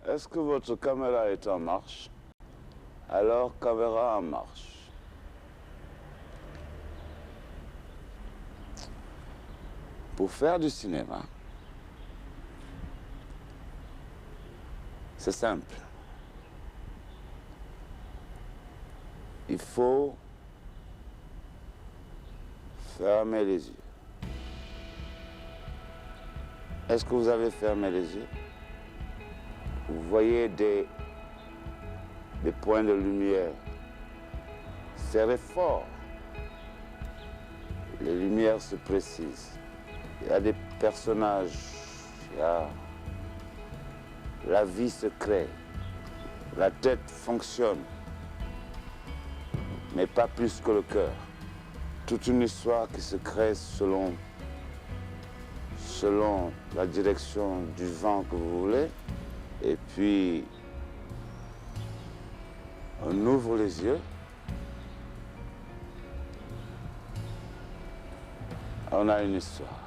Est-ce que votre caméra est en marche? Alors, caméra en marche. Pour faire du cinéma, c'est simple. Il faut fermer les yeux. Est-ce que vous avez fermé les yeux? Vous voyez des points de lumière. Serrez fort. Les lumières se précisent. Il y a des personnages, la vie se crée, la tête fonctionne, mais pas plus que le cœur. Toute une histoire qui se crée selon la direction du vent que vous voulez. Et puis, on ouvre les yeux. On a une histoire.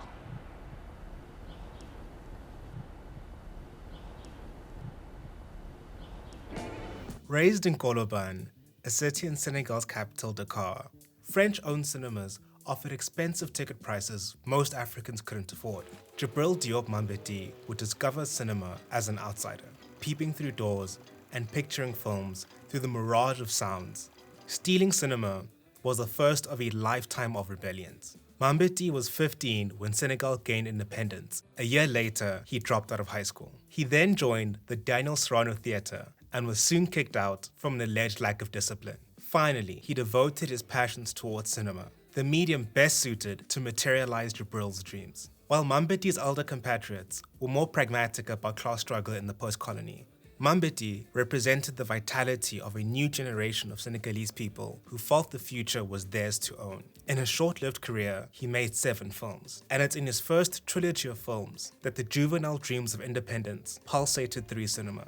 Raised in Koloban, a city in Senegal's capital, Dakar, French-owned cinemas offered expensive ticket prices most Africans couldn't afford. Djibril Diop Mambety would discover cinema as an outsider, peeping through doors and picturing films through the mirage of sounds. Stealing cinema was the first of a lifetime of rebellions. Mambety was 15 when Senegal gained independence. A year later, he dropped out of high school. He then joined the Daniel Serrano Theatre and was soon kicked out from an alleged lack of discipline. Finally, he devoted his passions towards cinema, the medium best suited to materialize Djibril's dreams. While Mambety's elder compatriots were more pragmatic about class struggle in the post-colony, Mambety represented the vitality of a new generation of Senegalese people who felt the future was theirs to own. In his short-lived career, he made 7 films, and it's in his first trilogy of films that the juvenile dreams of independence pulsated through cinema.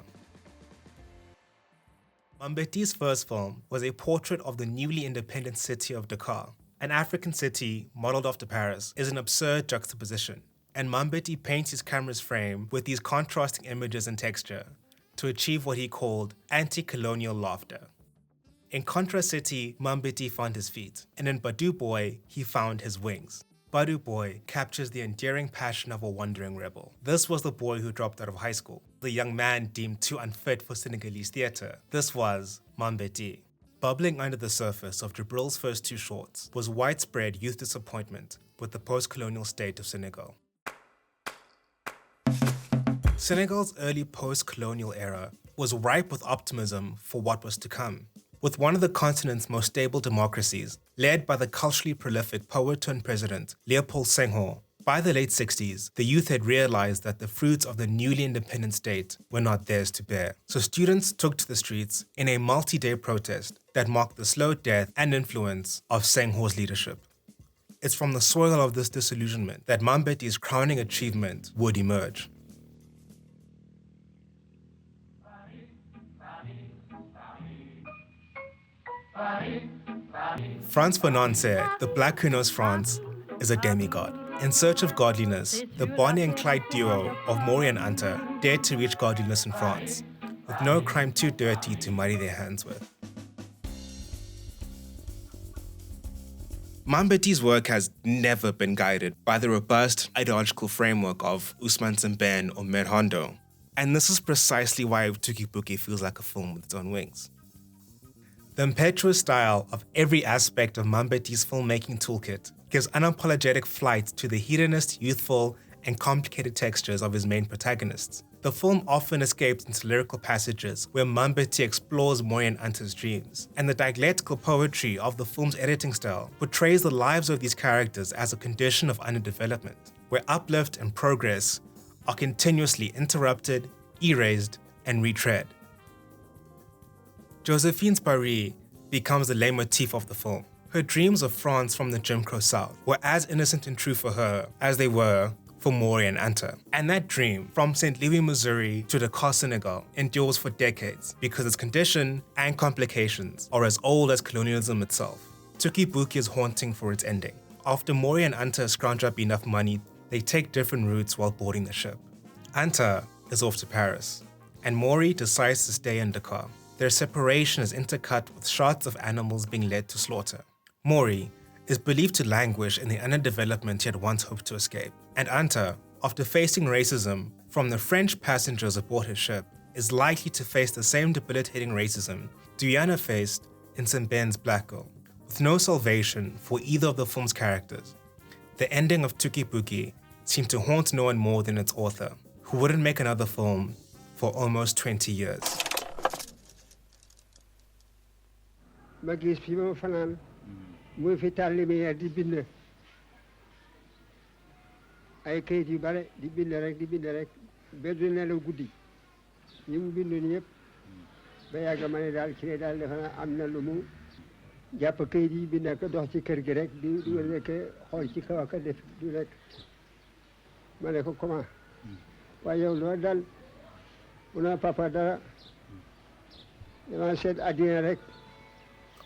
Mambety's first film was a portrait of the newly independent city of Dakar. An African city modeled after Paris is an absurd juxtaposition, and Mambety paints his camera's frame with these contrasting images and texture to achieve what he called anti-colonial laughter. In Contra City, Mambety found his feet, and in Badu Boy, he found his wings. Badu Boy captures the endearing passion of a wandering rebel. This was the boy who dropped out of high school, the young man deemed too unfit for Senegalese theatre. This was Mambety. Bubbling under the surface of Djibril's first 2 shorts was widespread youth disappointment with the post-colonial state of Senegal. Senegal's early post-colonial era was ripe with optimism for what was to come. With one of the continent's most stable democracies, led by the culturally prolific poet turned president Léopold Senghor, by the late 60s, the youth had realized that the fruits of the newly independent state were not theirs to bear. So students took to the streets in a multi-day protest that marked the slow death and influence of Senghor's leadership. It's from the soil of this disillusionment that Mambety's crowning achievement would emerge. Frantz Fanon said, "The black who knows France is a demigod." In search of godliness, the Bonnie and Clyde duo of Maury and Anta dared to reach godliness in France, with no crime too dirty to muddy their hands with. Mambety's work has never been guided by the robust ideological framework of Ousmane Sembène or Merhondo, and this is precisely why Touki Bouki feels like a film with its own wings. The impetuous style of every aspect of Mambety's filmmaking toolkit gives unapologetic flight to the hedonist, youthful, and complicated textures of his main protagonists. The film often escapes into lyrical passages where Mambety explores Moy and Anta's dreams, and the dialectical poetry of the film's editing style portrays the lives of these characters as a condition of underdevelopment, where uplift and progress are continuously interrupted, erased, and retread. Josephine's Paris becomes the leitmotif of the film. Her dreams of France from the Jim Crow South were as innocent and true for her as they were for Maury and Anta. And that dream, from St. Louis, Missouri to Dakar, Senegal, endures for decades because its condition and complications are as old as colonialism itself. Touki Bouki is haunting for its ending. After Maury and Anta scrounge up enough money, they take different routes while boarding the ship. Anta is off to Paris. and Maury decides to stay in Dakar. Their separation is intercut with shots of animals being led to slaughter. Maury is believed to languish in the underdevelopment he had once hoped to escape, and Anta, after facing racism from the French passengers aboard his ship, is likely to face the same debilitating racism Diana faced in Simben's Black Girl, with no salvation for either of the film's characters. The ending of Touki Bouki seemed to haunt no one more than its author, who wouldn't make another film for almost 20 years. ma gis fi ma fanaan muy fi tàllimeer di bind ay kayit yu bare di bind rek ba du nelaw guddi ñi mu bindoon yëpp ba yàgg ma ne daal ci daal defe naa am na lu mu jàpp kayit yi bind ko dox ci kër gi rek di rek xool ci kaw ak def du rek ma ne ko comment waaye yow loo dal mu ne papa dara dama seet àddina rek.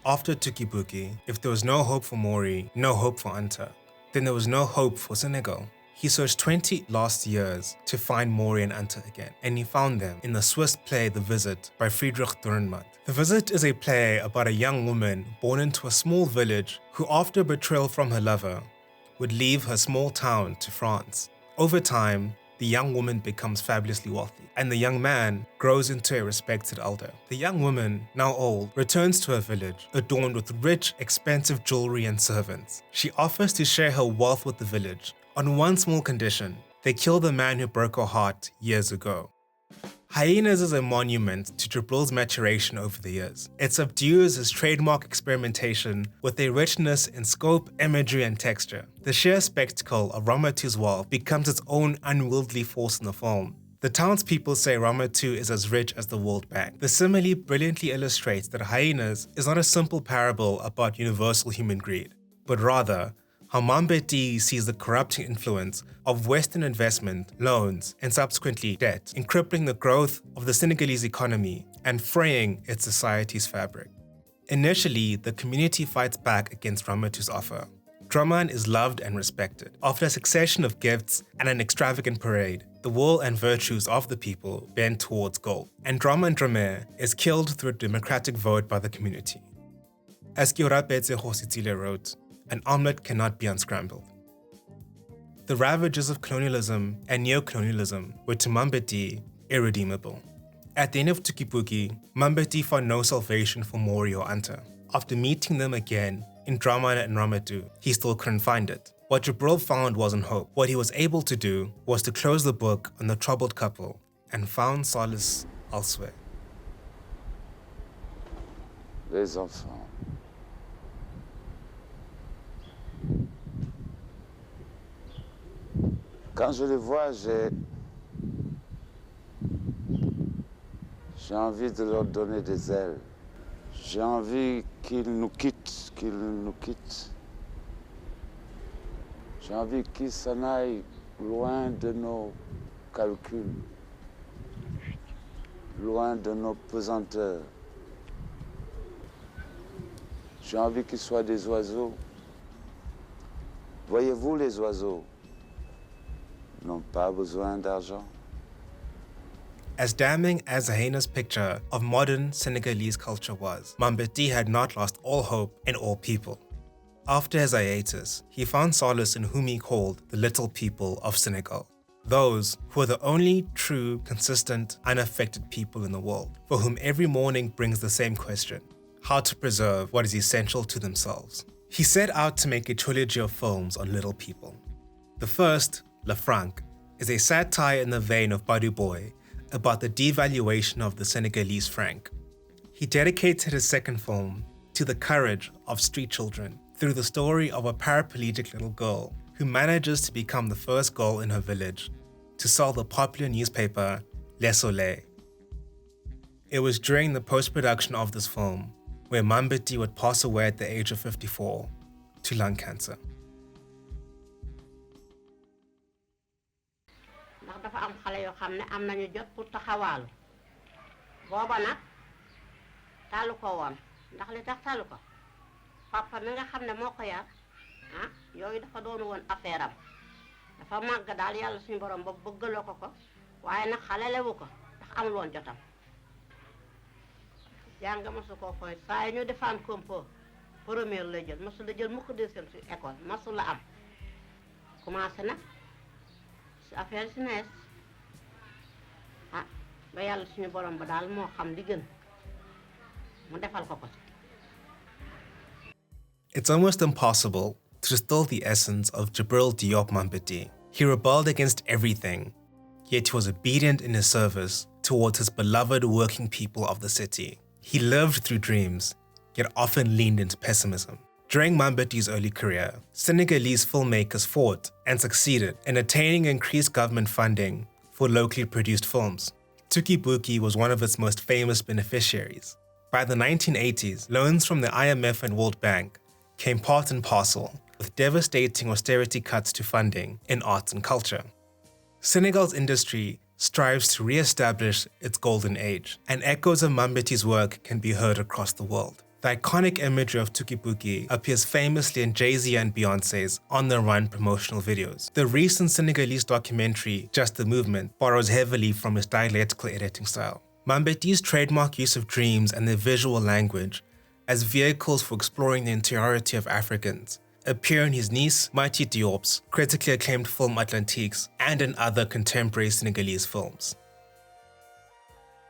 After Touki Bouki, if there was no hope for Maury, no hope for Anta, then there was no hope for Senegal. He searched 20 last years to find Maury and Anta again, and he found them in the Swiss play The Visit by Friedrich Dürrenmatt. The Visit is a play about a young woman born into a small village who, after betrayal from her lover, would leave her small town to France. Over time, the young woman becomes fabulously wealthy, and the young man grows into a respected elder. The young woman, now old, returns to her village, adorned with rich, expensive jewelry and servants. She offers to share her wealth with the village, on one small condition: they kill the man who broke her heart years ago. Hyenas is a monument to Djibril's maturation over the years. It subdues his trademark experimentation with a richness in scope, imagery, and texture. The sheer spectacle of Ramatu's wealth becomes its own unwieldy force in the film. The townspeople say Ramatu is as rich as the World Bank. The simile brilliantly illustrates that Hyenas is not a simple parable about universal human greed, but rather how Mambety sees the corrupting influence of Western investment, loans, and subsequently debt in crippling the growth of the Senegalese economy and fraying its society's fabric. Initially, the community fights back against Ramatu's offer. Draman is loved and respected. After a succession of gifts and an extravagant parade, the will and virtues of the people bend towards gold, and Draman Drame is killed through a democratic vote by the community. As Kiorapetse Hositile wrote, "An omelette cannot be unscrambled." The ravages of colonialism and neocolonialism were to Mambety irredeemable. At the end of Touki Bouki, Mambety found no salvation for Maury or Anta. After meeting them again in Draman and Ramatu, he still couldn't find it. What Djibril found wasn't hope. What he was able to do was to close the book on the troubled couple and found solace elsewhere. Les enfants. Quand je les vois, j'ai envie de leur donner des ailes. J'ai envie qu'ils nous quittent, J'ai envie qu'ils s'en aillent loin de nos calculs, loin de nos pesanteurs. J'ai envie qu'ils soient des oiseaux. Voyez-vous, les oiseaux n'ont pas besoin d'argent. As damning as Hyenas' picture of modern Senegalese culture was, Mambety had not lost all hope in all people. After his hiatus, he found solace in whom he called the little people of Senegal. Those who are the only true, consistent, unaffected people in the world, for whom every morning brings the same question: how to preserve what is essential to themselves. He set out to make a trilogy of films on little people. The first, Le Franc, is a satire in the vein of Badu Boy about the devaluation of the Senegalese franc. He dedicated his second film to the courage of street children through the story of a paraplegic little girl who manages to become the first girl in her village to sell the popular newspaper Le Soleil. It was during the post-production of this film where Mambety would pass away at the age of 54 to lung cancer. dafa am xale yoo xam ne am nañu jot pour taxawaalu booba nag talu ko woon ndax li tax talu ko papa mi nga xam ne moo ko yar yooyu dafa doonu woon affaire am dafa màgg daal yàlla suñu borom ba bëggaloo ko waaye nag xale lewu ko ndax amul woon jotam jàng masu koo fooy saa yi ñu defaan compo première lay jël masu la jël mukk deuxième ci école masu la am commencé nag si affaire si nees ah ba yàlla suñu borom ba daal moo xam li gën mu defal ko ko ci. It's almost impossible to distill the essence of Djibril Diop Mambety. He rebelled against everything, yet he was obedient in his service towards his beloved working people of the city. He lived through dreams, yet often leaned into pessimism. During Mambety's early career, Senegalese filmmakers fought and succeeded in attaining increased government funding for locally produced films. Touki Bouki was one of its most famous beneficiaries. By the 1980s, loans from the IMF and World Bank came part and parcel with devastating austerity cuts to funding in arts and culture. Senegal's industry strives to re-establish its golden age, and echoes of Mambety's work can be heard across the world. The iconic imagery of Touki Bouki appears famously in Jay-Z and Beyoncé's On the Run promotional videos. The recent Senegalese documentary, Just the Movement, borrows heavily from his dialectical editing style. Mambety's trademark use of dreams and their visual language as vehicles for exploring the interiority of Africans appear in his niece, Mighty Diop's critically acclaimed film Atlantiques and in other contemporary Senegalese films.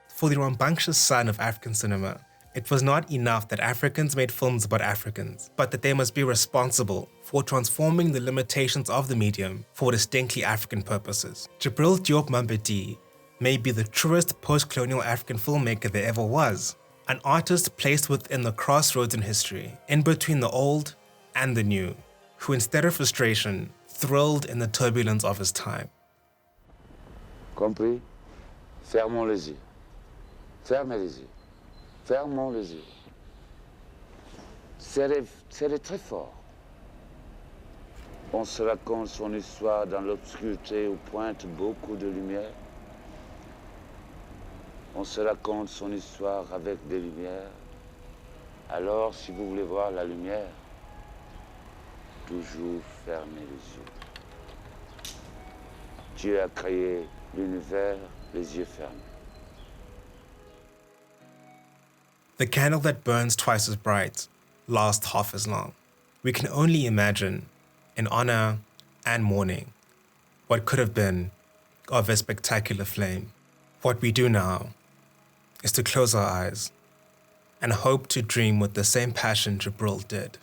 For the rambunctious son of African cinema, it was not enough that Africans made films about Africans, but that they must be responsible for transforming the limitations of the medium for distinctly African purposes. Djibril Diop Mambety may be the truest post-colonial African filmmaker there ever was, an artist placed within the crossroads in history, in between the old and the new, who instead of frustration, thrilled in the turbulence of his time. Compris? Fermons les yeux. Fermez les yeux. Fermons les yeux. Serrez très fort. On se raconte son histoire dans l'obscurité où pointe beaucoup de lumière. On se raconte son histoire avec des lumières. Alors, si vous voulez voir la lumière, toujours fermez les yeux. Dieu a créé l'univers les yeux fermés. The candle that burns twice as bright lasts half as long. We can only imagine, in honor and mourning, what could have been of a spectacular flame. What we do now is to close our eyes and hope to dream with the same passion Djibril did.